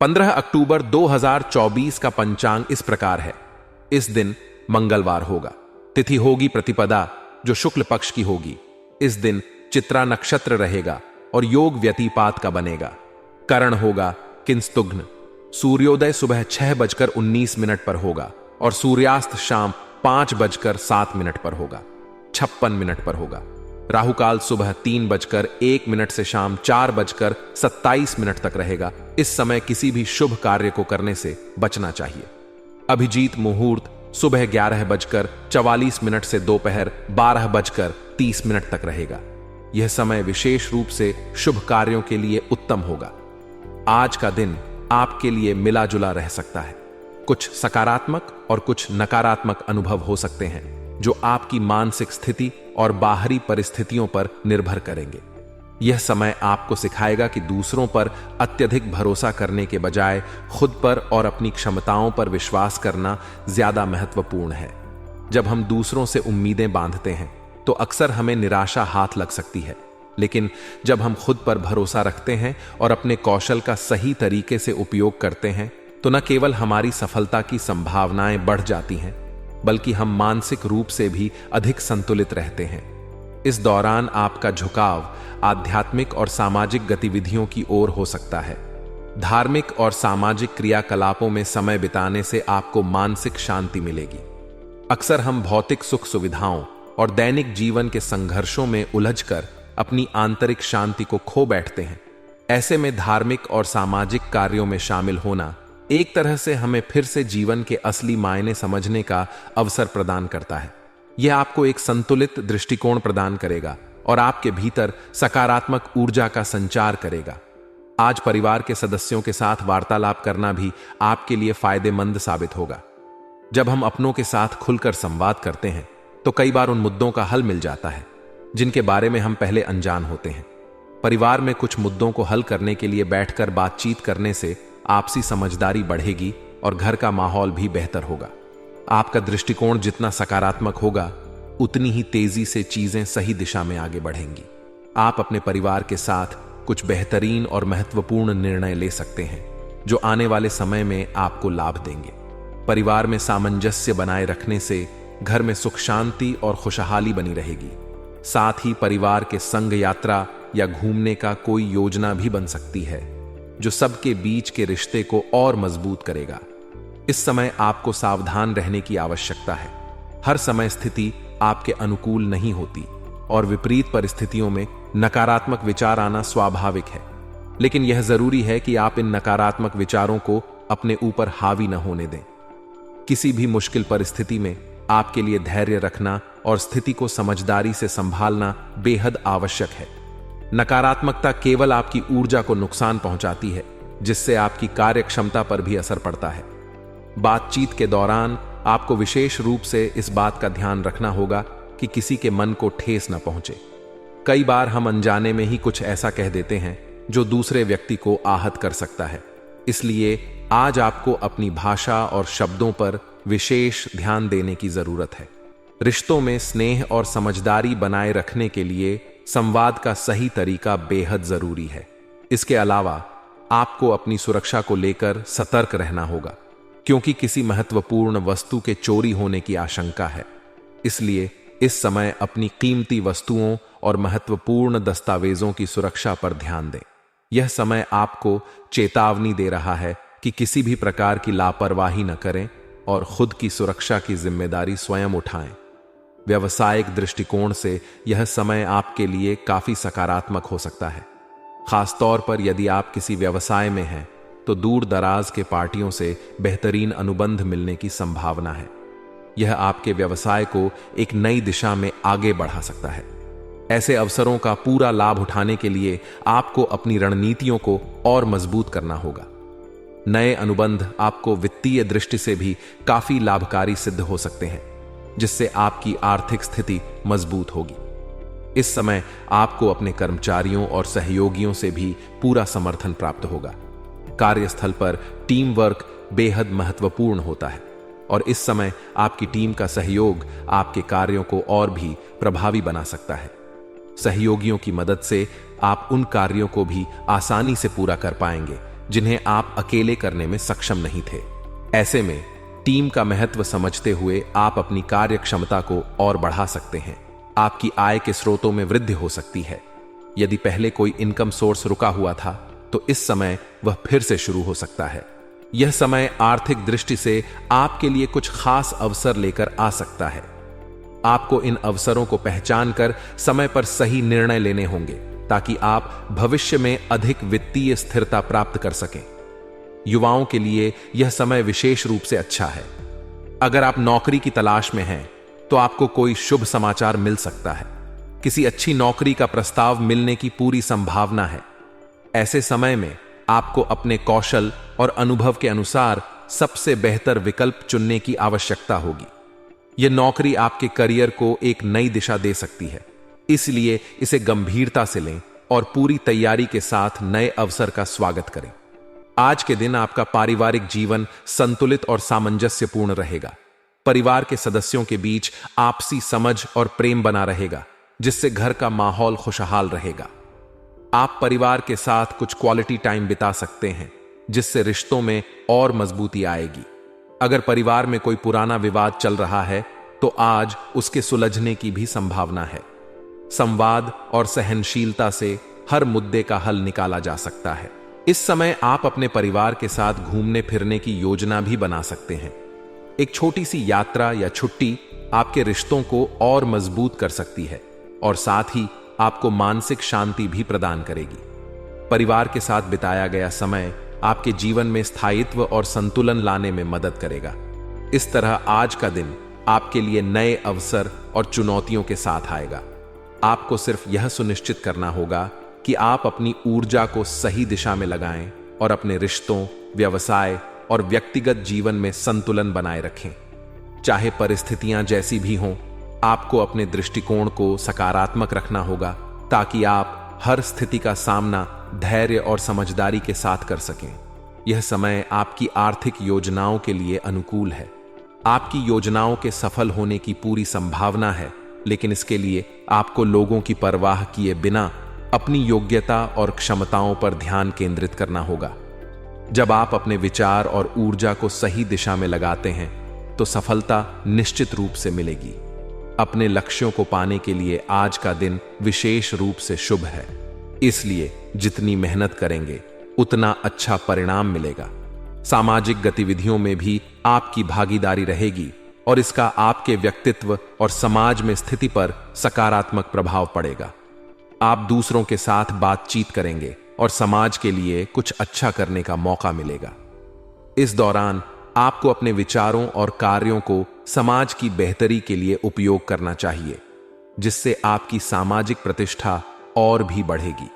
15 अक्टूबर 2024 का पंचांग इस प्रकार है। इस दिन मंगलवार होगा। तिथि होगी प्रतिपदा, जो शुक्ल पक्ष की होगी। इस दिन चित्रा नक्षत्र रहेगा और योग व्यतिपात का बनेगा। करण होगा किंस्तुघ्न। सूर्योदय सुबह 6:19 पर होगा और सूर्यास्त शाम 5:07 पर होगा, 56 पर होगा। राहुकाल सुबह 3:01 से शाम 4:27 तक रहेगा। इस समय किसी भी शुभ कार्य को करने से बचना चाहिए। अभिजीत मुहूर्त सुबह 11:44 से दोपहर 12:30 तक रहेगा। यह समय विशेष रूप से शुभ कार्यों के लिए उत्तम होगा। आज का दिन आपके लिए मिला जुला रह सकता है। कुछ सकारात्मक और कुछ नकारात्मक अनुभव हो सकते हैं, जो आपकी मानसिक स्थिति और बाहरी परिस्थितियों पर निर्भर करेंगे। यह समय आपको सिखाएगा कि दूसरों पर अत्यधिक भरोसा करने के बजाय खुद पर और अपनी क्षमताओं पर विश्वास करना ज्यादा महत्वपूर्ण है। जब हम दूसरों से उम्मीदें बांधते हैं तो अक्सर हमें निराशा हाथ लग सकती है, लेकिन जब हम खुद पर भरोसा रखते हैं और अपने कौशल का सही तरीके से उपयोग करते हैं तो न केवल हमारी सफलता की संभावनाएं बढ़ जाती हैं, बल्कि हम मानसिक रूप से भी अधिक संतुलित रहते हैं। इस दौरान आपका झुकाव आध्यात्मिक और सामाजिक गतिविधियों की ओर हो सकता है। धार्मिक और सामाजिक क्रियाकलापों में समय बिताने से आपको मानसिक शांति मिलेगी। अक्सर हम भौतिक सुख सुविधाओं और दैनिक जीवन के संघर्षों में उलझकर अपनी आंतरिक शांति को खो बैठते हैं। ऐसे में धार्मिक और सामाजिक कार्यों में शामिल होना एक तरह से हमें फिर से जीवन के असली मायने समझने का अवसर प्रदान करता है। यह आपको एक संतुलित दृष्टिकोण प्रदान करेगा और आपके भीतर सकारात्मक ऊर्जा का संचार करेगा। आज परिवार के सदस्यों के साथ वार्तालाप करना भी आपके लिए फायदेमंद साबित होगा। जब हम अपनों के साथ खुलकर संवाद करते हैं तो कई बार उन मुद्दों का हल मिल जाता है जिनके बारे में हम पहले अनजान होते हैं। परिवार में कुछ मुद्दों को हल करने के लिए बैठकर बातचीत करने से आपसी समझदारी बढ़ेगी और घर का माहौल भी बेहतर होगा। आपका दृष्टिकोण जितना सकारात्मक होगा, उतनी ही तेजी से चीजें सही दिशा में आगे बढ़ेंगी। आप अपने परिवार के साथ कुछ बेहतरीन और महत्वपूर्ण निर्णय ले सकते हैं, जो आने वाले समय में आपको लाभ देंगे। परिवार में सामंजस्य बनाए रखने से घर में सुख शांति और खुशहाली बनी रहेगी। साथ ही परिवार के संग यात्रा या घूमने का कोई योजना भी बन सकती है, जो सबके बीच के रिश्ते को और मजबूत करेगा। इस समय आपको सावधान रहने की आवश्यकता है। हर समय स्थिति आपके अनुकूल नहीं होती और विपरीत परिस्थितियों में नकारात्मक विचार आना स्वाभाविक है, लेकिन यह जरूरी है कि आप इन नकारात्मक विचारों को अपने ऊपर हावी न होने दें। किसी भी मुश्किल परिस्थिति में आपके लिए धैर्य रखना और स्थिति को समझदारी से संभालना बेहद आवश्यक है। नकारात्मकता केवल आपकी ऊर्जा को नुकसान पहुंचाती है, जिससे आपकी कार्यक्षमता पर भी असर पड़ता है। बातचीत के दौरान आपको विशेष रूप से इस बात का ध्यान रखना होगा कि किसी के मन को ठेस न पहुंचे। कई बार हम अनजाने में ही कुछ ऐसा कह देते हैं जो दूसरे व्यक्ति को आहत कर सकता है। इसलिए आज आपको अपनी भाषा और शब्दों पर विशेष ध्यान देने की जरूरत है। रिश्तों में स्नेह और समझदारी बनाए रखने के लिए संवाद का सही तरीका बेहद जरूरी है। इसके अलावा आपको अपनी सुरक्षा को लेकर सतर्क रहना होगा, क्योंकि किसी महत्वपूर्ण वस्तु के चोरी होने की आशंका है। इसलिए इस समय अपनी कीमती वस्तुओं और महत्वपूर्ण दस्तावेजों की सुरक्षा पर ध्यान दें। यह समय आपको चेतावनी दे रहा है कि किसी भी प्रकार की लापरवाही न करें और खुद की सुरक्षा की जिम्मेदारी स्वयं उठाएं। व्यावसायिक दृष्टिकोण से यह समय आपके लिए काफी सकारात्मक हो सकता है। खासतौर पर यदि आप किसी व्यवसाय में हैं तो दूर दराज के पार्टियों से बेहतरीन अनुबंध मिलने की संभावना है। यह आपके व्यवसाय को एक नई दिशा में आगे बढ़ा सकता है। ऐसे अवसरों का पूरा लाभ उठाने के लिए आपको अपनी रणनीतियों को और मजबूत करना होगा। नए अनुबंध आपको वित्तीय दृष्टि से भी काफी लाभकारी सिद्ध हो सकते हैं, जिससे आपकी आर्थिक स्थिति मजबूत होगी। इस समय आपको अपने कर्मचारियों और सहयोगियों से भी पूरा समर्थन प्राप्त होगा। कार्यस्थल पर टीम वर्क बेहद महत्वपूर्ण होता है और इस समय आपकी टीम का सहयोग आपके कार्यों को और भी प्रभावी बना सकता है। सहयोगियों की मदद से आप उन कार्यों को भी आसानी से पूरा कर पाएंगे जिन्हें आप अकेले करने में सक्षम नहीं थे। ऐसे में टीम का महत्व समझते हुए आप अपनी कार्य क्षमता को और बढ़ा सकते हैं। आपकी आय के स्रोतों में वृद्धि हो सकती है। यदि पहले कोई इनकम सोर्स रुका हुआ था तो इस समय वह फिर से शुरू हो सकता है। यह समय आर्थिक दृष्टि से आपके लिए कुछ खास अवसर लेकर आ सकता है। आपको इन अवसरों को पहचान कर समय पर सही निर्णय लेने होंगे ताकि आप भविष्य में अधिक वित्तीय स्थिरता प्राप्त कर सकें। युवाओं के लिए यह समय विशेष रूप से अच्छा है। अगर आप नौकरी की तलाश में हैं तो आपको कोई शुभ समाचार मिल सकता है। किसी अच्छी नौकरी का प्रस्ताव मिलने की पूरी संभावना है। ऐसे समय में आपको अपने कौशल और अनुभव के अनुसार सबसे बेहतर विकल्प चुनने की आवश्यकता होगी। यह नौकरी आपके करियर को एक नई दिशा दे सकती है, इसलिए इसे गंभीरता से लें और पूरी तैयारी के साथ नए अवसर का स्वागत करें। आज के दिन आपका पारिवारिक जीवन संतुलित और सामंजस्यपूर्ण रहेगा। परिवार के सदस्यों के बीच आपसी समझ और प्रेम बना रहेगा, जिससे घर का माहौल खुशहाल रहेगा। आप परिवार के साथ कुछ क्वालिटी टाइम बिता सकते हैं, जिससे रिश्तों में और मजबूती आएगी। अगर परिवार में कोई पुराना विवाद चल रहा है तो आज उसके सुलझने की भी संभावना है। संवाद और सहनशीलता से हर मुद्दे का हल निकाला जा सकता है। इस समय आप अपने परिवार के साथ घूमने फिरने की योजना भी बना सकते हैं। एक छोटी सी यात्रा या छुट्टी आपके रिश्तों को और मजबूत कर सकती है और साथ ही आपको मानसिक शांति भी प्रदान करेगी। परिवार के साथ बिताया गया समय आपके जीवन में स्थायित्व और संतुलन लाने में मदद करेगा। इस तरह आज का दिन आपके लिए नए अवसर और चुनौतियों के साथ आएगा। आपको सिर्फ यह सुनिश्चित करना होगा कि आप अपनी ऊर्जा को सही दिशा में लगाएं और अपने रिश्तों, व्यवसाय और व्यक्तिगत जीवन में संतुलन बनाए रखें। चाहे परिस्थितियां जैसी भी हों, आपको अपने दृष्टिकोण को सकारात्मक रखना होगा ताकि आप हर स्थिति का सामना धैर्य और समझदारी के साथ कर सकें। यह समय आपकी आर्थिक योजनाओं के लिए अनुकूल है। आपकी योजनाओं के सफल होने की पूरी संभावना है, लेकिन इसके लिए आपको लोगों की परवाह किए बिना अपनी योग्यता और क्षमताओं पर ध्यान केंद्रित करना होगा। जब आप अपने विचार और ऊर्जा को सही दिशा में लगाते हैं तो सफलता निश्चित रूप से मिलेगी। अपने लक्ष्यों को पाने के लिए आज का दिन विशेष रूप से शुभ है, इसलिए जितनी मेहनत करेंगे उतना अच्छा परिणाम मिलेगा। सामाजिक गतिविधियों में भी आपकी भागीदारी रहेगी और इसका आपके व्यक्तित्व और समाज में स्थिति पर सकारात्मक प्रभाव पड़ेगा। आप दूसरों के साथ बातचीत करेंगे और समाज के लिए कुछ अच्छा करने का मौका मिलेगा। इस दौरान आपको अपने विचारों और कार्यों को समाज की बेहतरी के लिए उपयोग करना चाहिए, जिससे आपकी सामाजिक प्रतिष्ठा और भी बढ़ेगी।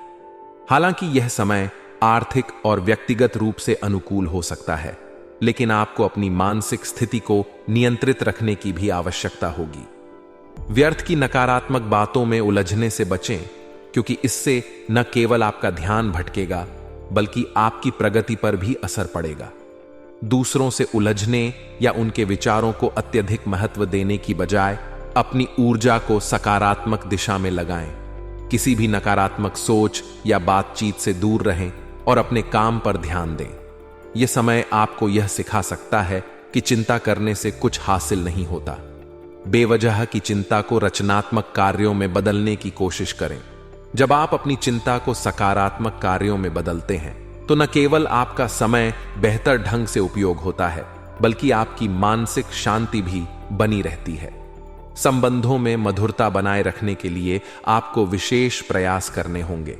हालांकि यह समय आर्थिक और व्यक्तिगत रूप से अनुकूल हो सकता है, लेकिन आपको अपनी मानसिक स्थिति को नियंत्रित रखने की भी आवश्यकता होगी। व्यर्थ की नकारात्मक बातों में उलझने से बचें, क्योंकि इससे न केवल आपका ध्यान भटकेगा बल्कि आपकी प्रगति पर भी असर पड़ेगा। दूसरों से उलझने या उनके विचारों को अत्यधिक महत्व देने की बजाय अपनी ऊर्जा को सकारात्मक दिशा में लगाएं। किसी भी नकारात्मक सोच या बातचीत से दूर रहें और अपने काम पर ध्यान दें। यह समय आपको यह सिखा सकता है कि चिंता करने से कुछ हासिल नहीं होता। बेवजह की चिंता को रचनात्मक कार्यों में बदलने की कोशिश करें। जब आप अपनी चिंता को सकारात्मक कार्यों में बदलते हैं तो न केवल आपका समय बेहतर ढंग से उपयोग होता है, बल्कि आपकी मानसिक शांति भी बनी रहती है। संबंधों में मधुरता बनाए रखने के लिए आपको विशेष प्रयास करने होंगे।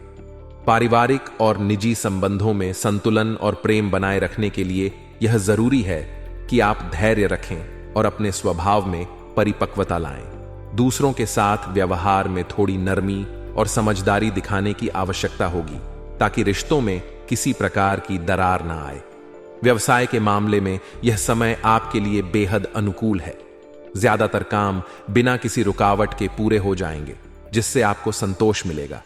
पारिवारिक और निजी संबंधों में संतुलन और प्रेम बनाए रखने के लिए यह जरूरी है कि आप धैर्य रखें और अपने स्वभाव में परिपक्वता लाएं। दूसरों के साथ व्यवहार में थोड़ी नरमी और समझदारी दिखाने की आवश्यकता होगी, ताकि रिश्तों में किसी प्रकार की दरार ना आए। व्यवसाय के मामले में यह समय आपके लिए बेहद अनुकूल है। ज्यादातर काम बिना किसी रुकावट के पूरे हो जाएंगे, जिससे आपको संतोष मिलेगा।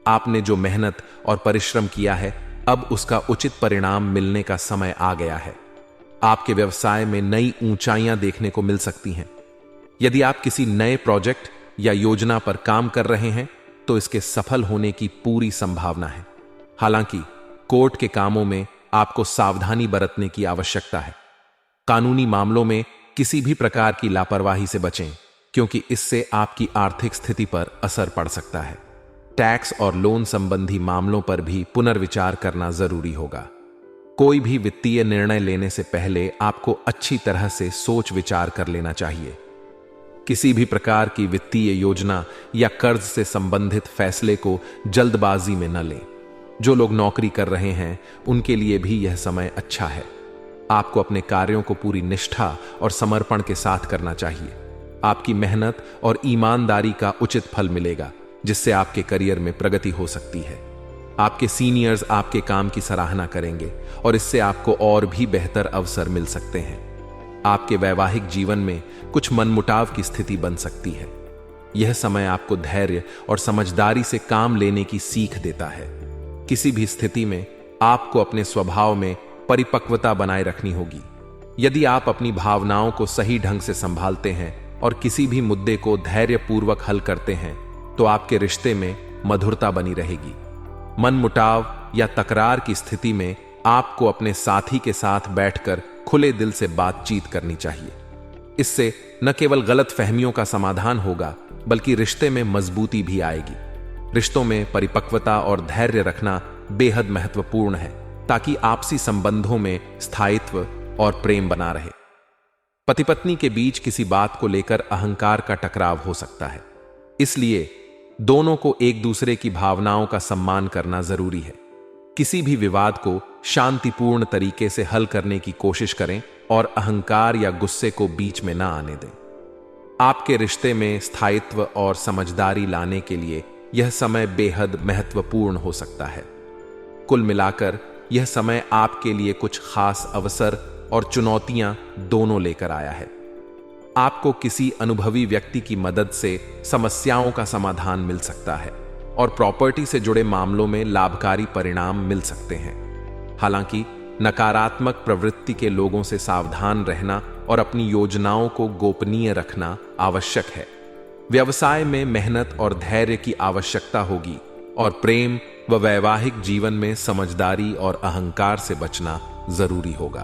आपने जो मेहनत और परिश्रम किया है, अब उसका उचित परिणाम मिलने का समय आ गया है। आपके व्यवसाय में नई ऊंचाइयां देखने को मिल सकती हैं। यदि आप किसी नए प्रोजेक्ट या योजना पर काम कर रहे हैं तो इसके सफल होने की पूरी संभावना है। हालांकि कोर्ट के कामों में आपको सावधानी बरतने की आवश्यकता है। कानूनी मामलों में किसी भी प्रकार की लापरवाही से बचें, क्योंकि इससे आपकी आर्थिक स्थिति पर असर पड़ सकता है। टैक्स और लोन संबंधी मामलों पर भी पुनर्विचार करना जरूरी होगा। कोई भी वित्तीय निर्णय लेने से पहले आपको अच्छी तरह से सोच विचार कर लेना चाहिए। किसी भी प्रकार की वित्तीय योजना या कर्ज से संबंधित फैसले को जल्दबाजी में न लें। जो लोग नौकरी कर रहे हैं उनके लिए भी यह समय अच्छा है। आपको अपने कार्यों को पूरी निष्ठा और समर्पण के साथ करना चाहिए। आपकी मेहनत और ईमानदारी का उचित फल मिलेगा, जिससे आपके करियर में प्रगति हो सकती है। आपके सीनियर्स आपके काम की सराहना करेंगे और इससे आपको और भी बेहतर अवसर मिल सकते हैं। आपके वैवाहिक जीवन में कुछ मनमुटाव की स्थिति बन सकती है। यह समय आपको धैर्य और समझदारी से काम लेने की सीख देता है। किसी भी स्थिति में आपको अपने स्वभाव में परिपक्वता बनाए रखनी होगी। यदि आप अपनी भावनाओं को सही ढंग से संभालते हैं और किसी भी मुद्दे को धैर्यपूर्वक हल करते हैं, तो आपके रिश्ते में मधुरता बनी रहेगी। मनमुटाव या तकरार की स्थिति में आपको अपने साथी के साथ बैठकर खुले दिल से बातचीत करनी चाहिए। इससे न केवल गलत फहमियों का समाधान होगा, बल्कि रिश्ते में मजबूती भी आएगी। रिश्तों में परिपक्वता और धैर्य रखना बेहद महत्वपूर्ण है, ताकि आपसी संबंधों में स्थायित्व और प्रेम बना रहे। पति पत्नी के बीच किसी बात को लेकर अहंकार का टकराव हो सकता है, इसलिए दोनों को एक दूसरे की भावनाओं का सम्मान करना जरूरी है। किसी भी विवाद को शांतिपूर्ण तरीके से हल करने की कोशिश करें और अहंकार या गुस्से को बीच में ना आने दें। आपके रिश्ते में स्थायित्व और समझदारी लाने के लिए यह समय बेहद महत्वपूर्ण हो सकता है। कुल मिलाकर यह समय आपके लिए कुछ खास अवसर और चुनौतियां दोनों लेकर आया है। आपको किसी अनुभवी व्यक्ति की मदद से समस्याओं का समाधान मिल सकता है और प्रॉपर्टी से जुड़े मामलों में लाभकारी परिणाम मिल सकते हैं। हालांकि नकारात्मक प्रवृत्ति के लोगों से सावधान रहना और अपनी योजनाओं को गोपनीय रखना आवश्यक है। व्यवसाय में मेहनत और धैर्य की आवश्यकता होगी और प्रेम व वैवाहिक जीवन में समझदारी और अहंकार से बचना जरूरी होगा।